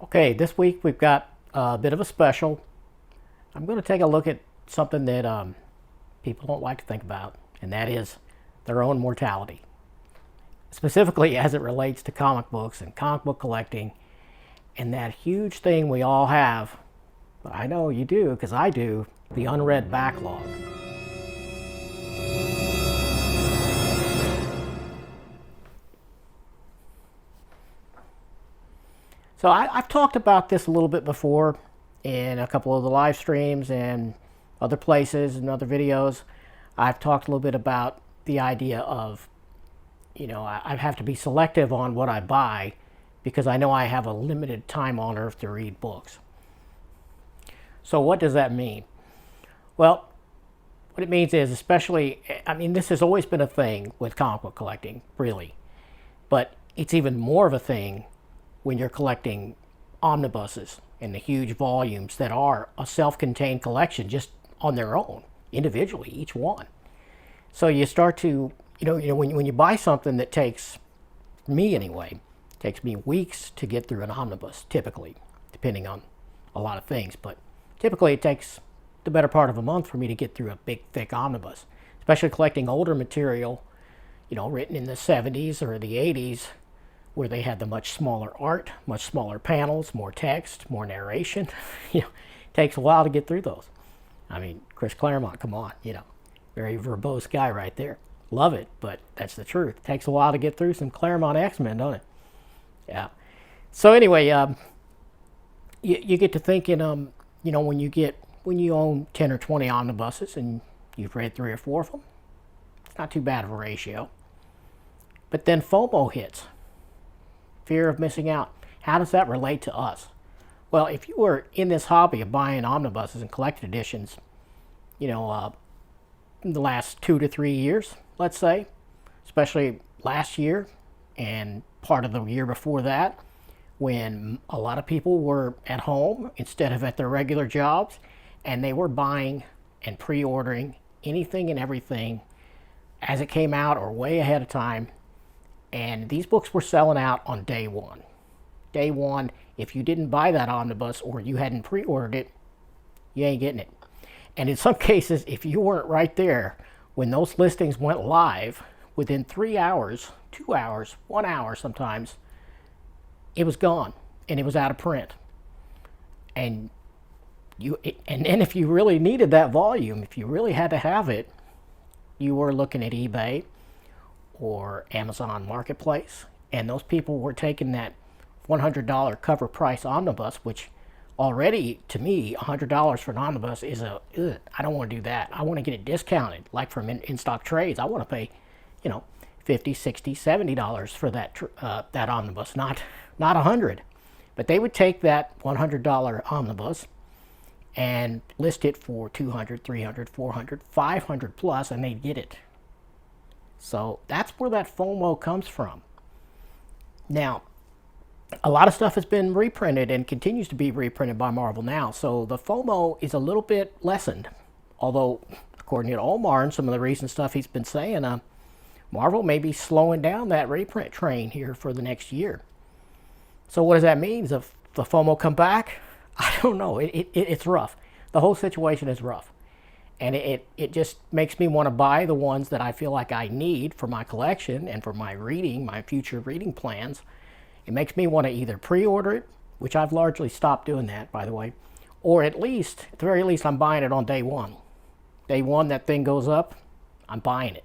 Okay, this week we've got a bit of a special. I'm going to take a look at something that people don't like to think about, and that is their own mortality. Specifically as it relates to comic books and comic book collecting, and that huge thing we all have. I know you do, because I do, the unread backlog. So I've talked about this a little bit before in a couple of the live streams and other places and other videos. I've talked a little bit about the idea of, I have to be selective on what I buy because I know I have a limited time on earth to read books. So what does that mean? Well, what it means is, this has always been a thing with comic book collecting, really. But it's even more of a thing when you're collecting omnibuses and the huge volumes that are a self-contained collection just on their own, individually, each one. So you start to, when you buy something that takes, me anyway, takes me weeks to get through an omnibus, typically, depending on a lot of things. But typically it takes the better part of a month for me to get through a big, thick omnibus, especially collecting older material, written in the 70s or the 80s, where they had the much smaller art, much smaller panels, more text, more narration. It takes a while to get through those. I mean, Chris Claremont, come on, very verbose guy right there. Love it, but that's the truth. It takes a while to get through some Claremont X-Men, don't it? Yeah. So anyway, you get to thinking, when you own 10 or 20 omnibuses and you've read 3 or 4 of them, it's not too bad of a ratio. But then FOMO hits. Fear of missing out. How does that relate to us? Well, if you were in this hobby of buying omnibuses and collected editions, in the last 2 to 3 years, let's say, especially last year and part of the year before that, when a lot of people were at home instead of at their regular jobs, and they were buying and pre-ordering anything and everything as it came out or way ahead of time. And these books were selling out on day one. Day one, if you didn't buy that omnibus or you hadn't pre-ordered it, you ain't getting it. And in some cases, if you weren't right there when those listings went live, within 3 hours, 2 hours, 1 hour sometimes, it was gone and it was out of print. And then if you really needed that volume, if you really had to have it, you were looking at eBay or Amazon Marketplace, and those people were taking that $100 cover price omnibus, which already, to me, $100 for an omnibus is I don't want to do that. I want to get it discounted, like from in-stock trades. I want to pay, $50, $60, $70 for that omnibus, not $100. But they would take that $100 omnibus and list it for $200, $300, $400, $500 plus, and they'd get it. So that's where that FOMO comes from. Now, a lot of stuff has been reprinted and continues to be reprinted by Marvel now, so the FOMO is a little bit lessened. Although, according to Omar and some of the recent stuff he's been saying, Marvel may be slowing down that reprint train here for the next year. So what does that mean? Does the FOMO come back? I don't know. It's rough. The whole situation is rough. And it just makes me want to buy the ones that I feel like I need for my collection and for my reading, my future reading plans. It makes me want to either pre-order it, which I've largely stopped doing that, by the way, or at the very least, I'm buying it on day one. Day one, that thing goes up, I'm buying it.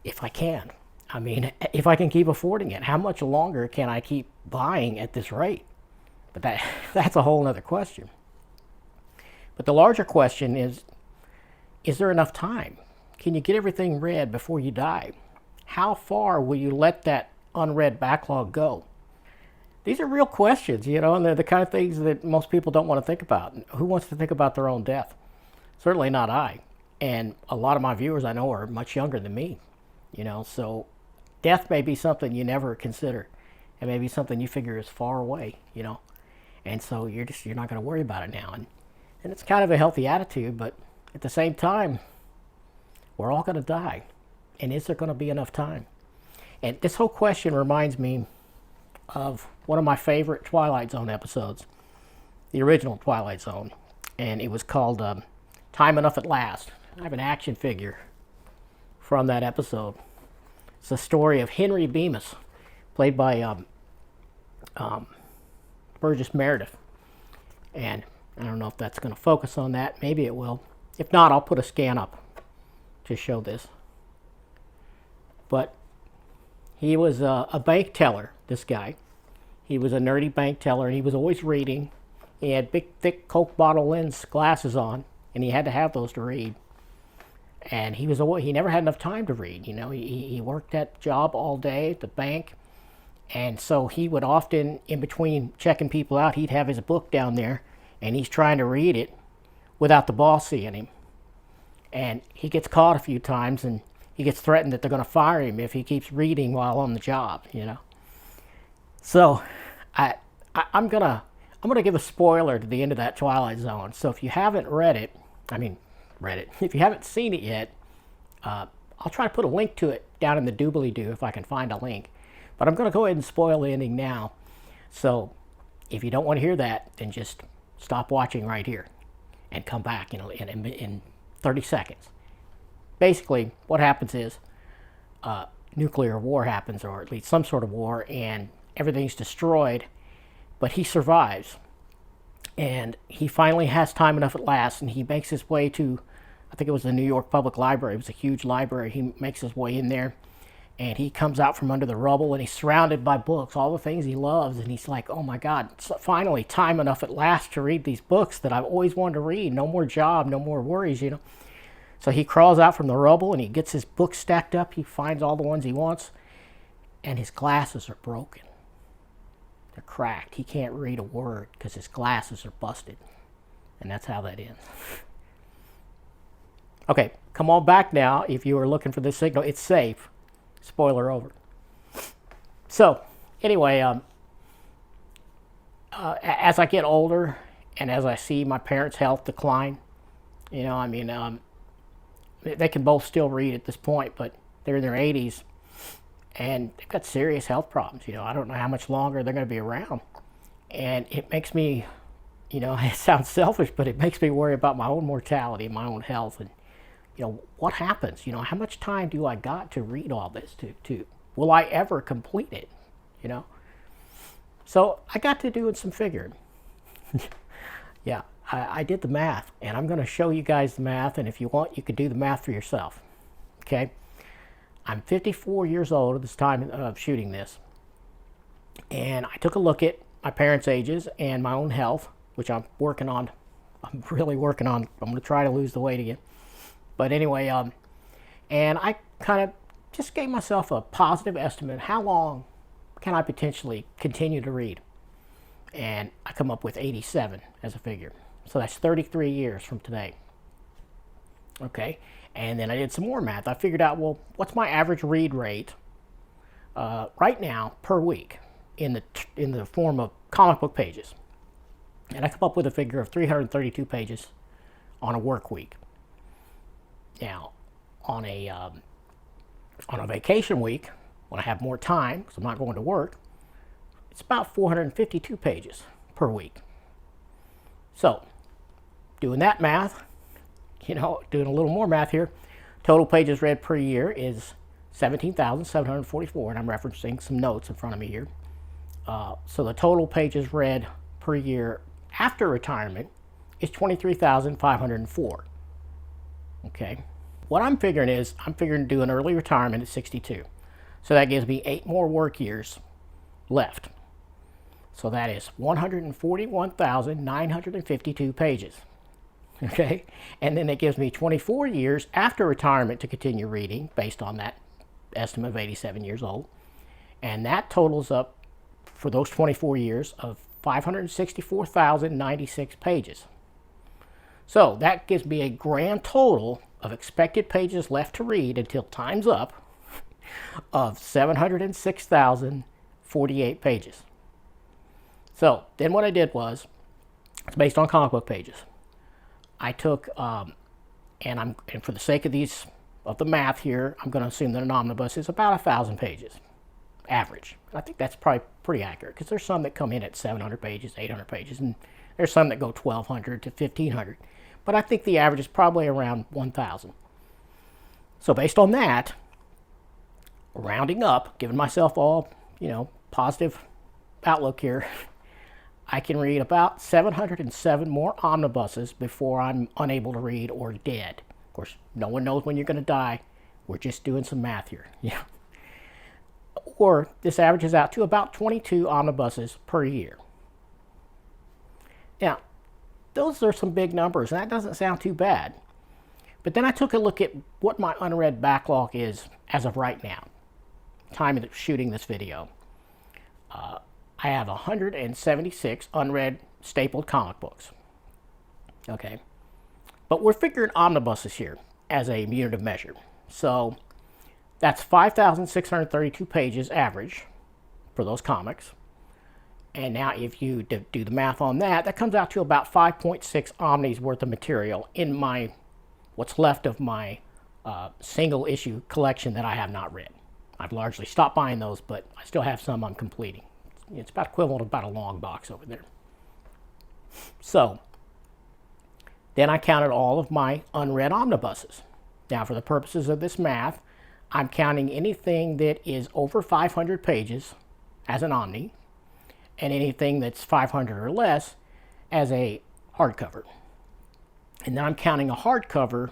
If I can. I mean, if I can keep affording it. How much longer can I keep buying at this rate? But that's a whole other question. But the larger question is there enough time? Can you get everything read before you die? How far will you let that unread backlog go? These are real questions, and they're the kind of things that most people don't want to think about. Who wants to think about their own death? Certainly not I. And a lot of my viewers I know are much younger than me, so death may be something you never consider. It may be something you figure is far away, and so you're not going to worry about it now. And it's kind of a healthy attitude, but at the same time, we're all going to die. And is there going to be enough time? And this whole question reminds me of one of my favorite Twilight Zone episodes, the original Twilight Zone, and it was called Time Enough at Last. I have an action figure from that episode. It's the story of Henry Bemis, played by Burgess Meredith. And I don't know if that's going to focus on that. Maybe it will. If not, I'll put a scan up to show this. But he was a bank teller, this guy. He was a nerdy bank teller, and he was always reading. He had big, thick Coke bottle lens glasses on, and he had to have those to read. And he never had enough time to read. You know, he worked that job all day at the bank, and so he would often, in between checking people out, he'd have his book down there, and he's trying to read it without the boss seeing him. And he gets caught a few times, and he gets threatened that they're going to fire him if he keeps reading while on the job. You know. So I'm gonna give a spoiler to the end of that Twilight Zone. So if you haven't read it, if you haven't seen it yet, I'll try to put a link to it down in the doobly-doo if I can find a link. But I'm going to go ahead and spoil the ending now. So if you don't want to hear that, then just stop watching right here and come back in 30 seconds. Basically, what happens is nuclear war happens, or at least some sort of war, and everything's destroyed, but he survives. And he finally has time enough at last, and he makes his way to, I think it was the New York Public Library. It was a huge library. He makes his way in there, and he comes out from under the rubble, and he's surrounded by books, all the things he loves, and he's like, oh my God, it's finally time enough at last to read these books that I've always wanted to read. No more job, no more worries, you know. So he crawls out from the rubble, and he gets his books stacked up. He finds all the ones he wants, and his glasses are broken. They're cracked. He can't read a word because his glasses are busted. And that's how that ends. Okay, come on back now if you are looking for this signal. It's safe. Spoiler over. So, anyway, as I get older and as I see my parents' health decline, you know, I mean, they can both still read at this point, but they're in their 80s. And they've got serious health problems. You know, I don't know how much longer they're going to be around. And it makes me, you know, it sounds selfish, but it makes me worry about my own mortality, my own health. And, you know, what happens? You know, how much time do I got to read all this to will I ever complete it? You know? So I got to doing some figuring. Yeah, I did the math. And I'm going to show you guys the math. And if you want, you could do the math for yourself. Okay? I'm 54 years old at this time of shooting this, and I took a look at my parents' ages and my own health, which I'm working on. I'm really working on. I'm going to try to lose the weight again. But anyway, and I kind of just gave myself a positive estimate. How long can I potentially continue to read? And I come up with 87 as a figure. So that's 33 years from today. Okay. And then I did some more math. I figured out, well, what's my average read rate right now per week in the form of comic book pages? And I come up with a figure of 332 pages on a work week. Now, on a vacation week, when I have more time, because I'm not going to work, it's about 452 pages per week. So, doing that math, you know, doing a little more math here, total pages read per year is 17,744, and I'm referencing some notes in front of me here. So the total pages read per year after retirement is 23,504. Okay. What I'm figuring is, I'm figuring to do an early retirement at 62. So that gives me 8 more work years left. So that is 141,952 pages. Okay, and then it gives me 24 years after retirement to continue reading based on that estimate of 87 years old. And that totals up for those 24 years of 564,096 pages. So that gives me a grand total of expected pages left to read until time's up of 706,048 pages. So then what I did was, it's based on comic book pages. I took, and for the sake of the math here, I'm going to assume that an omnibus is about 1,000 pages. average. I think that's probably pretty accurate because there's some that come in at 700 pages, 800 pages, and there's some that go 1,200 to 1,500. But I think the average is probably around 1,000. So based on that, rounding up, giving myself all, positive outlook here, I can read about 707 more omnibuses before I'm unable to read or dead. Of course, no one knows when you're going to die. We're just doing some math here. Yeah. Or this averages out to about 22 omnibuses per year. Now, those are some big numbers, and that doesn't sound too bad. But then I took a look at what my unread backlog is as of right now, time of shooting this video. I have 176 unread stapled comic books. Okay, but we're figuring omnibuses here as a unit of measure. So that's 5,632 pages average for those comics. And now if you do the math on that, that comes out to about 5.6 omnis worth of material in what's left of my single issue collection that I have not read. I've largely stopped buying those, but I still have some I'm completing. It's about equivalent to about a long box over there. So then I counted all of my unread omnibuses. Now for the purposes of this math, I'm counting anything that is over 500 pages as an omni, and anything that's 500 or less as a hardcover. And then I'm counting a hardcover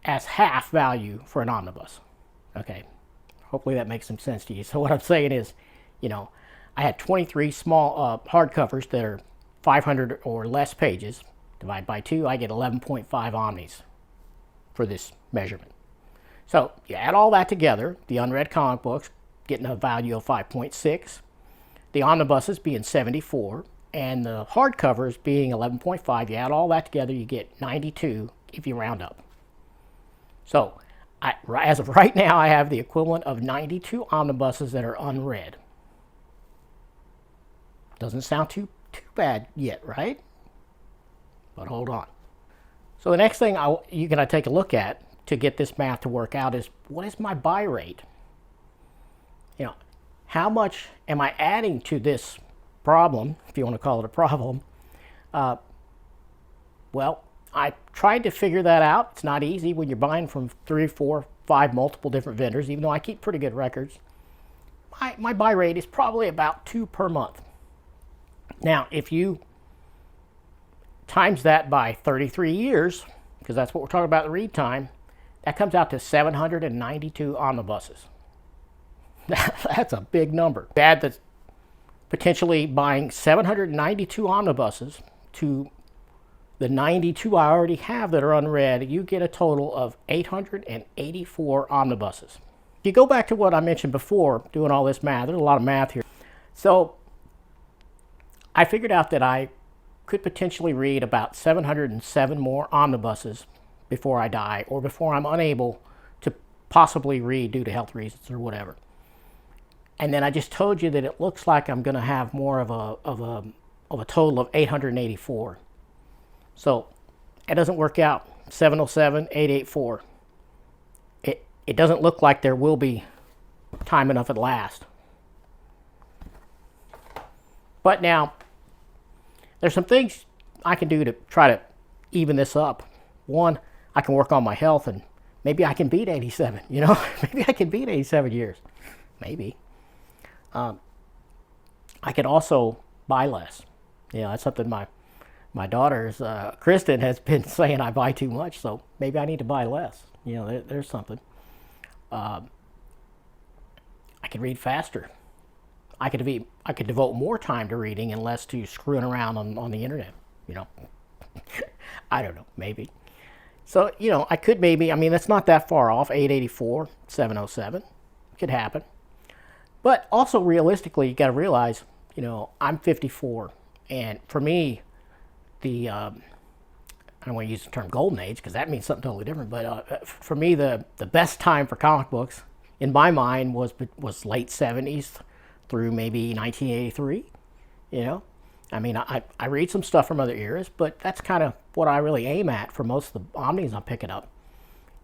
as half value for an omnibus. Okay, hopefully that makes some sense to you. So what I'm saying is, I had 23 small hardcovers that are 500 or less pages. Divide by 2, I get 11.5 omnis for this measurement. So you add all that together, the unread comic books getting a value of 5.6, the omnibuses being 74, and the hardcovers being 11.5. You add all that together, you get 92 if you round up. So as of right now, I have the equivalent of 92 omnibuses that are unread. Doesn't sound too bad yet, right? But hold on. So the next thing you're going to take a look at to get this math to work out is, what is my buy rate? How much am I adding to this problem, if you want to call it a problem? Well, I tried to figure that out. It's not easy when you're buying from 3, 4, 5 multiple different vendors, even though I keep pretty good records. My buy rate is probably about 2 per month. Now, if you times that by 33 years, because that's what we're talking about the read time, that comes out to 792 omnibuses. That's a big number. Add that's potentially buying 792 omnibuses to the 92 I already have that are unread, you get a total of 884 omnibuses. If you go back to what I mentioned before, doing all this math, there's a lot of math here. So I figured out that I could potentially read about 707 more omnibuses before I die, or before I'm unable to possibly read due to health reasons or whatever. And then I just told you that it looks like I'm going to have more of a total of 884. So it doesn't work out. 707, 884. It doesn't look like there will be time enough at last. But now, there's some things I can do to try to even this up. One, I can work on my health, and maybe I can beat 87, Maybe I can beat 87 years. Maybe. I could also buy less. That's something my daughter's, Kristen, has been saying I buy too much, so maybe I need to buy less. There's something. I could read faster. I could devote more time to reading and less to screwing around on the internet, I don't know, maybe. So, I could maybe, that's not that far off, 884, 707, could happen. But also realistically, you got to realize, I'm 54, and for me, I don't want to use the term golden age because that means something totally different, but for me, the best time for comic books, in my mind, was late 70s through maybe 1983, I read some stuff from other eras, but that's kind of what I really aim at for most of the omnis I'm picking up.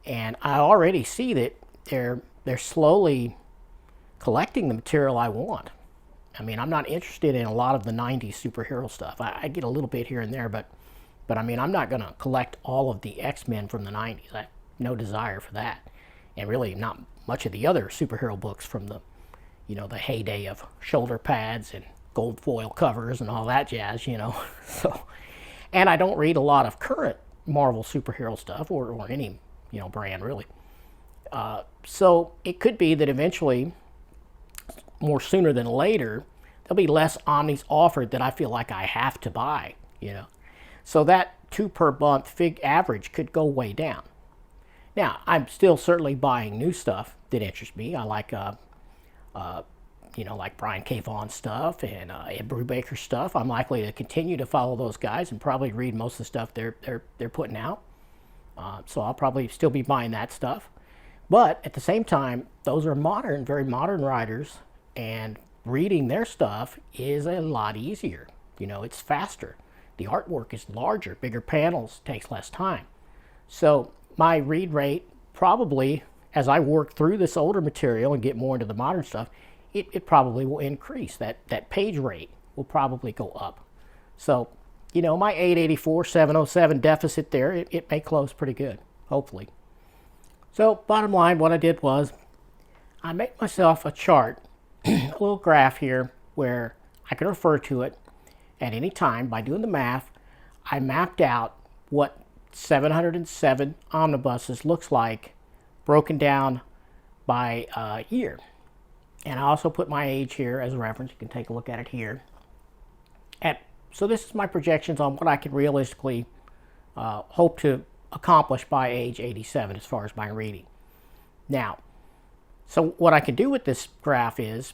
And I already see that they're slowly collecting the material I want. I mean, I'm not interested in a lot of the 90s superhero stuff. I get a little bit here and there, but I mean, I'm not going to collect all of the X-Men from the 90s. I have no desire for that. And really not much of the other superhero books from the, the heyday of shoulder pads and gold foil covers and all that jazz, So, and I don't read a lot of current Marvel superhero stuff or any, brand really. So it could be that eventually, more sooner than later, there'll be less Omnis offered that I feel like I have to buy, So that 2 per month average could go way down. Now, I'm still certainly buying new stuff that interests me. I like, like Brian K. Vaughan stuff and Ed Brubaker stuff. I'm likely to continue to follow those guys and probably read most of the stuff they're putting out. So I'll probably still be buying that stuff. But at the same time, those are very modern writers, and reading their stuff is a lot easier. It's faster. The artwork is larger, bigger panels, takes less time. So my read rate probably, as I work through this older material and get more into the modern stuff, it probably will increase. That page rate will probably go up. So, my 884, 707 deficit there, it may close pretty good, hopefully. So bottom line, what I did was I made myself a chart, a little graph here where I could refer to it at any time. By doing the math, I mapped out what 707 omnibuses looks like broken down by year. And I also put my age here as a reference. You can take a look at it here. So this is my projections on what I can realistically hope to accomplish by age 87 as far as my reading. Now, so what I can do with this graph is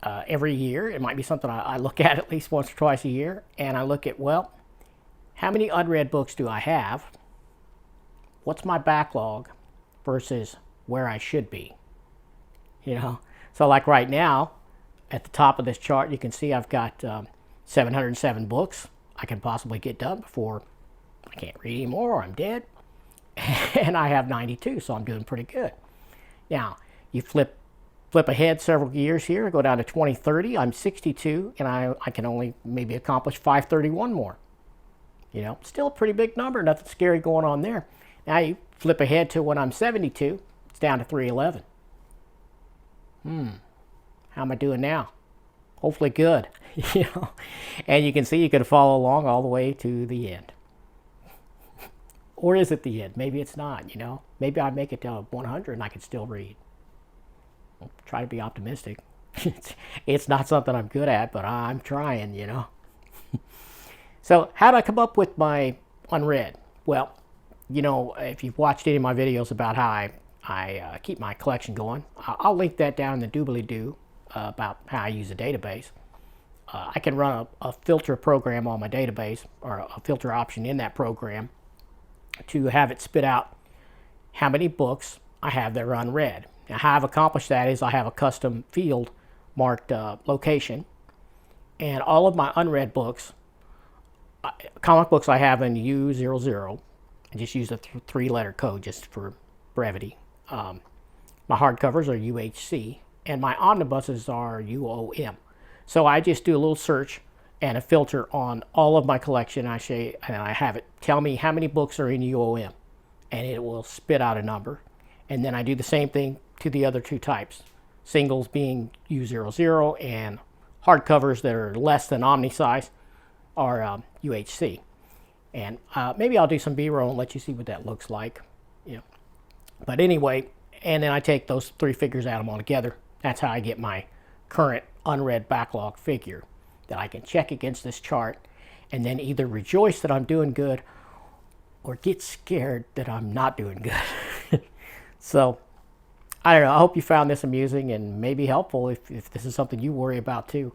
every year, it might be something I look at least once or twice a year, and I look at, well, how many unread books do I have? What's my backlog versus where I should be? So like right now, at the top of this chart, you can see I've got 707 books I can possibly get done before I can't read anymore or I'm dead. And I have 92, so I'm doing pretty good. Now, you flip ahead several years here, go down to 2030, I'm 62, and I can only maybe accomplish 531 more. Still a pretty big number, nothing scary going on there. Now you flip ahead to when I'm 72, it's down to 311. How am I doing now? Hopefully good. And you can see you can follow along all the way to the end. Or is it the end? Maybe it's not, Maybe I make it to 100 and I can still read. I'll try to be optimistic. It's not something I'm good at, but I'm trying, So how did I come up with my unread? Well, if you've watched any of my videos about how I keep my collection going, I'll link that down in the doobly-doo about how I use a database. I can run a filter program on my database, or a filter option in that program, to have it spit out how many books I have that are unread. Now, how I've accomplished that is I have a custom field marked location, and all of my unread books, comic books I have in U00, I just use a 3-letter code just for brevity. My hardcovers are UHC, and my omnibuses are UOM. So I just do a little search and a filter on all of my collection. And I have it tell me how many books are in UOM, and it will spit out a number. And then I do the same thing to the other 2 types, singles being U00 and hardcovers that are less than omni size are UHC. And maybe I'll do some B-roll and let you see what that looks like. But anyway, and then I take those 3 figures, add them all together. That's how I get my current unread backlog figure that I can check against this chart and then either rejoice that I'm doing good or get scared that I'm not doing good. So, I don't know. I hope you found this amusing and maybe helpful if this is something you worry about too.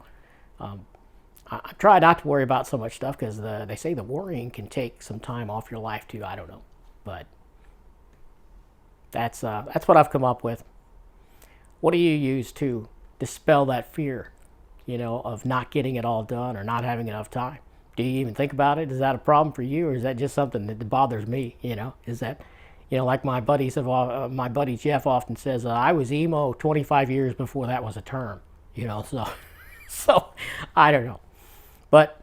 I try not to worry about so much stuff because they say the worrying can take some time off your life too. I don't know. But that's what I've come up with. What do you use to dispel that fear, of not getting it all done or not having enough time? Do you even think about it? Is that a problem for you, or is that just something that bothers me? Is You know, like my my buddy Jeff often says, I was emo 25 years before that was a term. You know, so so I don't know. But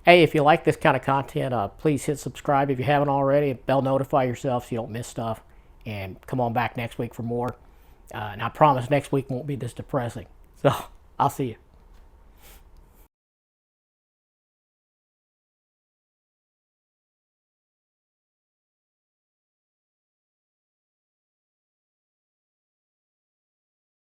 hey, if you like this kind of content, please hit subscribe if you haven't already. Bell notify yourself so you don't miss stuff. And come on back next week for more. And I promise next week won't be this depressing. So I'll see you.